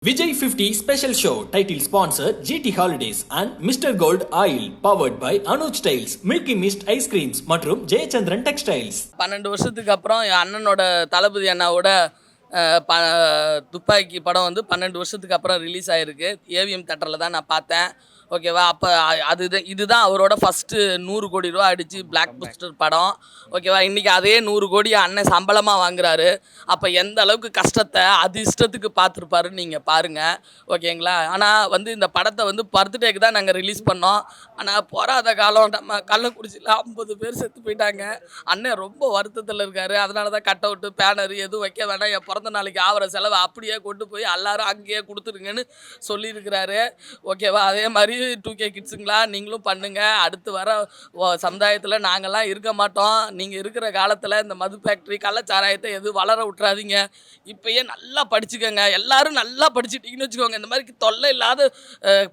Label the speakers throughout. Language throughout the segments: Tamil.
Speaker 1: Vijay 50 special show title sponsor GT Holidays and Mr. Gold Oil powered by Anuj Styles, Milky Mist Ice Creams மற்றும் ஜெயச்சந்திரன் டெக்ஸ்டைல்ஸ்.
Speaker 2: 12 வருஷத்துக்கு அப்புறம் என் அண்ணனோட தளபதி அண்ணாவோட துப்பாக்கி படம் வந்து 12 வருஷத்துக்கு அப்புறம் ரிலீஸ் ஆகிருக்கு. ஏவிஎம் தேட்டரில் தான் நான் பார்த்தேன். ஓகேவா, அப்போ இதுதான் அவரோட ஃபஸ்ட்டு 100 கோடி ரூபா அடித்து பிளாக் பஸ்டர் படம். ஓகேவா, இன்றைக்கி அதே 100 கோடி அண்ணன் சம்பளமாக வாங்குறாரு. அப்போ எந்த அளவுக்கு கஷ்டத்தை அது இஷ்டத்துக்கு பார்த்துருப்பாருன்னு நீங்கள் பாருங்கள். ஓகேங்களா, ஆனால் வந்து இந்த படத்தை வந்து பர்த்டேக்கு தான் நாங்கள் ரிலீஸ் பண்ணோம். ஆனால் போராத காலம் நம்ம கள்ளக்குறிச்சியில் 50 பேர் செத்து போயிட்டாங்க. அண்ணன் ரொம்ப வருத்தத்தில் இருக்கார். அதனால தான் கட் அவுட்டு பேனர் எதுவும் வைக்க வேண்டாம், என் பிறந்த நாளைக்கு ஆகிற செலவை அப்படியே கொண்டு போய் எல்லாரும் அங்கேயே கொடுத்துருங்கன்னு சொல்லியிருக்கிறாரு. ஓகேவா, அதே மாதிரி 2K கிட்ஸுங்களா நீங்களும் பண்ணுங்கள். அடுத்து வர சமுதாயத்தில் நாங்கள்லாம் இருக்க மாட்டோம். நீங்கள் இருக்கிற காலத்தில் இந்த மது ஃபேக்ட்ரி கள்ளச்சாராயத்தை எதுவும் வளர விட்றாதீங்க. இப்போயே நல்லா படிச்சுக்கோங்க. எல்லோரும் நல்லா படிச்சுட்டிங்கன்னு வச்சுக்கோங்க. இந்த மாதிரி தொல்லை இல்லாத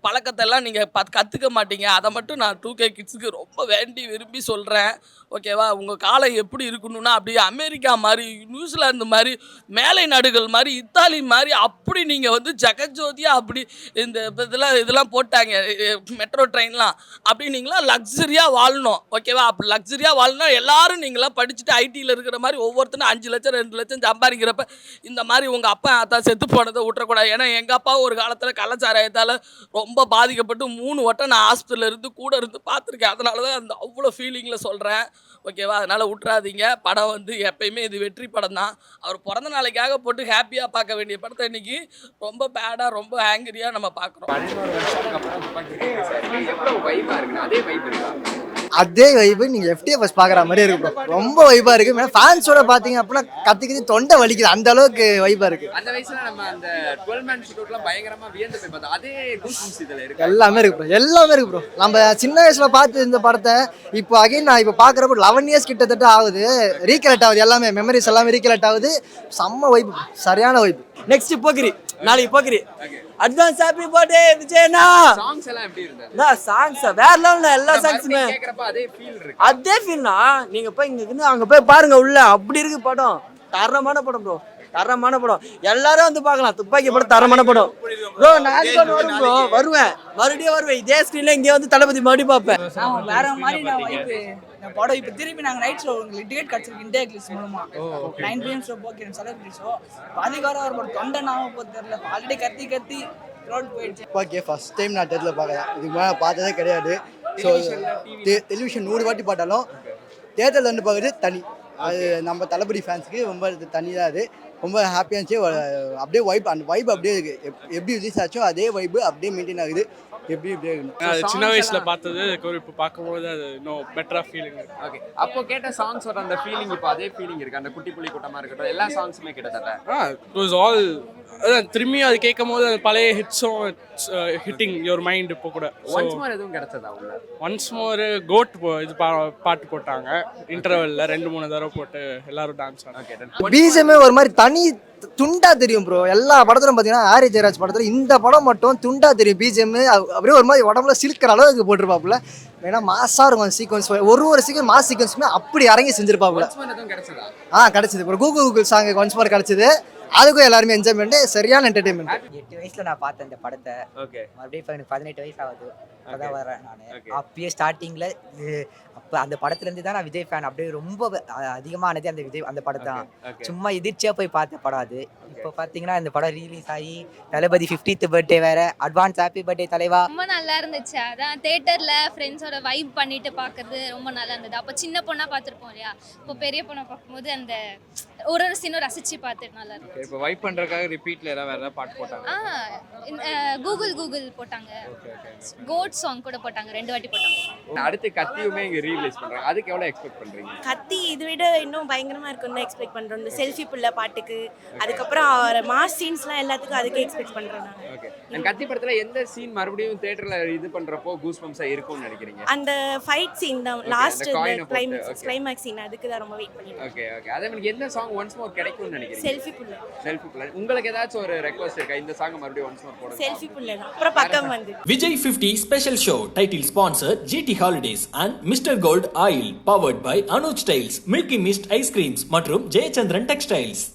Speaker 2: பழக்கத்தெல்லாம் நீங்கள் கற்றுக்க மாட்டீங்க. அதை மட்டும் நான் 2K கிட்ஸுக்கு ரொம்ப வேண்டி விரும்பி சொல்கிறேன். ஓகேவா, உங்கள் காலம் எப்படி இருக்கணும்னா அப்படியே அமெரிக்கா மாதிரி, நியூசிலாந்து மாதிரி, மேலை நாடுகள் மாதிரி, இத்தாலி மாதிரி அப்படி நீங்கள் வந்து ஜெகஜோதியாக அப்படி இந்த இதெல்லாம் போட்டாங்க மெட்ரோ ட்ரெயின்லாம். அப்படி நீங்களாம் லக்ஸரியாக வாழணும். ஓகேவா, அப்படி லக்ஸரியாக வாழணும். எல்லோரும் நீங்களாம் படிச்சுட்டு ஐடியில் இருக்கிற மாதிரி ஒவ்வொருத்தரும் 5 லட்சம் 2 லட்சம் சம்பாதிக்கிறப்ப இந்த மாதிரி உங்கள் அப்பா அத்தா செத்து போனதை விட்டுறக்கூடாது. ஏன்னா எங்கள் அப்பாவும் ஒரு காலத்தில் கள்ளச்சாராயத்தால் ரொம்ப பாதிக்கப்பட்டு 3 வட்டம் நான் ஹாஸ்பிட்டலில் இருந்து கூட இருந்து பார்த்துருக்கேன். அதனால தான் அந்த அவ்வளோ ஃபீலிங்கில் சொல்கிறேன். ஓகேவா, அதனால் விட்றாதீங்க. படம் வந்து எப்பயுமே இது வெற்றி படம் தான். அவர் பிறந்த நாளைக்காக போட்டு ஹாப்பியாக பார்க்க வேண்டிய படத்தை இன்றைக்கி ரொம்ப பேடாக ரொம்ப ஆங்கிரியாக நம்ம பார்க்குறோம்.
Speaker 3: அதே வைப்பு நீங்கள் FTFS பார்க்குற மாதிரி இருக்கு ப்ரோ. ரொம்ப வைப்பாக இருக்குது. ஏன்னா ஃபேன்ஸோட பார்த்தீங்க அப்படின்னா கத்திக்கிது தொண்டை வலிக்குது, அந்த அளவுக்கு வைப்பாக இருக்குது.
Speaker 4: அந்த வயசுல நம்ம அந்த 12 மேன் ஷூட்லாம் பயங்கரமாக வியந்து போய் பார்த்தோம். அதே கூஸ்பம்ஸ் இதில் இருக்கு.
Speaker 3: எல்லாமே இருக்கு ப்ரோ, எல்லாமே இருக்கு ப்ரோ. நம்ம சின்ன வயசில் பார்த்து இந்த படத்தை இப்போ அகைன் நான் இப்போ பார்க்குறப்போ 11 இயர்ஸ் கிட்டத்தட்ட ஆகுது. ரீகலெக்ட் ஆகுது, எல்லாமே மெமரிஸ் எல்லாமே ரீகலெக்ட் ஆகுது. செம்ம வைப்பு, சரியான வைப்பு.
Speaker 5: நெக்ஸ்ட் போக்கிரி, நாளைக்கு போக்கிரி. அட்வான்ஸ் ஹாப்பி பர்த்டே விஜயனா.
Speaker 4: சாங்ஸ் எல்லாம் எப்படி இருந்தது?
Speaker 5: நான் சாங்ஸ் வேற லெவல்ல, எல்லா சாங்ஸுமே
Speaker 4: கேக்குறப்ப அதே ஃபீல் இருக்கு.
Speaker 5: அதே ஃபீல்னா நீங்க போய் இங்க அங்க போய் பாருங்க, உள்ள அப்படி இருக்கு படம். தரமான படம் ப்ரோ, தரமான படம். எல்லாரும் வந்து பார்க்கலாம். துப்பாக்கி படம் தரமான படம் ப்ரோ. நான் வரும் ப்ரோ, வருவேன், மறுபடியும் வருவேன். இதே ஸ்க்ரீன்ல இங்கே வந்து தளபதி மறுபடியும் பார்ப்பேன்.
Speaker 6: வேற மாதிரி நான் வைப்பு இந்த படம் இப்போ திருப்பி நாங்கள் நைட் ஷோ உங்களுக்கு டிக்கெட் கிடச்சிருக்கு இந்தியா கிளிஸ் மூலமா 9 PM ஷோ போக்கிறோம், செலிபிரிட்டி ஷோ. அதிகாரம் ஒரு படம் தொண்டை நாம போது தெரியல, ஆல்ரெடி கத்தி ரோட் போயிடுச்சு.
Speaker 3: ஓகே, ஃபர்ஸ்ட் டைம் நான் தேட்டரில் பார்க்குறேன். இதுக்கு மேலே பார்த்ததே கிடையாது. ஸோ டெலிவிஷன் 100 வாட்டி பார்த்தாலும் தேட்டரில் வந்து பார்க்குறது தனி. அது நம்ம தளபதி ஃபேன்ஸுக்கு ரொம்ப தனி தான். அது ரொம்ப ஹாப்பியாக இருந்துச்சு. அப்படியே வைப், அந்த வைப் அப்படியே இருக்குது. எப்படி ரிலீஸ் ஆச்சோ அதே வைப்பு அப்படியே மெயின்டைன் ஆகுது. எப்படி
Speaker 7: அது சின்ன வயசுல பார்த்தது இப்போ பார்க்கும்போது அது இன்னும் பெட்டரா ஃபீலிங்.
Speaker 4: ஓகே, அப்போ கேட்ட சாங்ஸோட அந்த ஃபீலிங் இப்போ அதே ஃபீலிங் இருக்கு. அந்த குட்டி புலி கூட்டமா இருக்கட்டும், எல்லா சாங்ஸுமே கிட்டத்தட்ட
Speaker 7: இட் வாஸ் ஆல் திரும்பி அது கேட்கும் போது அந்த பழைய ஹிட்ஸும் ஹிட்டிங் யுவர் மைண்ட். இப்போ கூட
Speaker 4: ஒன்ஸ் மோர் எதுவும் கிடைச்சதா உள்ள?
Speaker 7: ஒன்ஸ் மோர் கோட் இது பாட்டு போட்டாங்க இன்டர்வெல்ல 2-3 தடவை போட்டு எல்லாரும் டான்ஸ் ஆனாங்க.
Speaker 3: பிஜிஎம்மே ஒரு மாதிரி தனி துண்டா தெரியும் ப்ரோ. எல்லா படத்திலும் பார்த்தீங்கன்னா ஆரி ஜெயராஜ் படத்தில் இந்த படம் மட்டும் துண்டா தெரியும். பிஜிஎம் அப்படியே ஒரு மாதிரி உடம்புல சிலுக்கிற அளவுக்கு போட்டிருப்பாப்புல. ஏன்னா மாசாக இருக்கும் சீக்வன்ஸ். ஒரு சீக்வன்ஸ் மாஸ் சீக்வன்ஸுமே அப்படி இறங்கி செஞ்சிருப்பாப்புல. கிடைச்சது bro. Google song once more கிடைச்சது. அதுக்கும் எல்லாருமே என்ஜாய்மெண்ட், சரியான என்டர்டைன்மெண்ட்.
Speaker 8: 8 வயசுல நான் பார்த்தேன் இந்த படத்தை. மறுபடியும் இப்போ எனக்கு 18 வயசு ஆகுது. அப்பதான் வரேன் நான். அப்பயே ஸ்டார்டிங்ல அப்போ அந்த படத்துலேருந்து தான் நான் விஜய் ஃபேன் அப்படியே ரொம்ப அதிகமானது அந்த விஜய் அந்த படம் தான். சும்மா எதிர்ச்சியாக போய் பார்த்த படம் அது. இப்போ பார்த்தீங்கன்னா இந்த படம் ரிலீஸ் ஆகி தளபதி 50th பர்த்டே வேற. அட்வான்ஸ் ஹாப்பி பர்த்டே தலைவா.
Speaker 9: ரொம்ப நல்லா இருந்துச்சு. அதான் தேட்டரில் ஃப்ரெண்ட்ஸோட வைப் பண்ணிட்டு பார்க்கறது ரொம்ப நல்லா இருந்தது. அப்போ சின்ன பொண்ணாக பார்த்துருப்போம் இல்லையா, இப்போ பெரிய பொண்ணை பார்க்கும்போது அந்த ஒரு சீனும் ரசித்து பார்த்துட்டு நல்லா இருக்கு.
Speaker 4: இப்போ வைப் பண்ணுறதுக்காக ரிப்பீட்டில் ஏதாவது வேறு ஏதாவது பாட்டு போட்டாங்க?
Speaker 9: கூகுள் போட்டாங்க. கோட் சாங் கூட போட்டாங்க, 2 வாட்டி போட்டாங்க.
Speaker 4: அடுத்து கத்தியுமே இங்கே ரீலீஸ் பண்ணுறாங்க. அதுக்கு எவ்வளோ எக்ஸ்பெக்ட் பண்ணுறீங்க?
Speaker 10: கத்தி இதை விட இன்னும் பயங்கரமாக இருக்குன்னு எக்ஸ்பெக்ட் பண்ணுறோம். இந்த செல்ஃபி புள்ள பாட்டுக்கு, அதுக்கப்புறம் மாஸ் சீன்ஸ்லாம் எல்லாத்துக்கும் அதுக்கு எக்ஸ்பெக்ட் பண்ணுறோம்.
Speaker 4: ஓகே, அந்த கத்தி படத்தில் எந்த சீன் மறுபடியும் தேட்டரில் இது பண்ணுறப்போ கூஸ்பம்ஸாக இருக்கும்னு நினைக்கிறீங்க?
Speaker 10: அந்த ஃபைட் சீன் தான், லாஸ்ட் கிளைமேக்ஸ் சீன், அதுக்கு தான் ரொம்ப வெயிட் பண்ணிட்டு.
Speaker 4: ஓகே, அதே மாதிரி என்ன சாங் ஒன்ஸ் மோர் கிடைக்கும்னு நினைக்கிறீங்க?
Speaker 10: செல்ஃபி புள்ள.
Speaker 4: உங்களுக்கு ஏதாச்சும் ஒரு ரெக்வெஸ்ட் இருக்கா இந்த சாங் மறுபடியும் ஒன்ஸ் மோர் போடுங்க?
Speaker 10: செல்ஃபி புள்ள தான். அப்புறம் பக்கம் வந்து
Speaker 1: Vijay 50 special show title sponsor GT Holidays and Mr. Gold Oil powered by Anuj Styles, Milky Mist Ice Creams மற்றும் ஜெயச்சந்திரன் டெக்ஸ்டைல்ஸ்.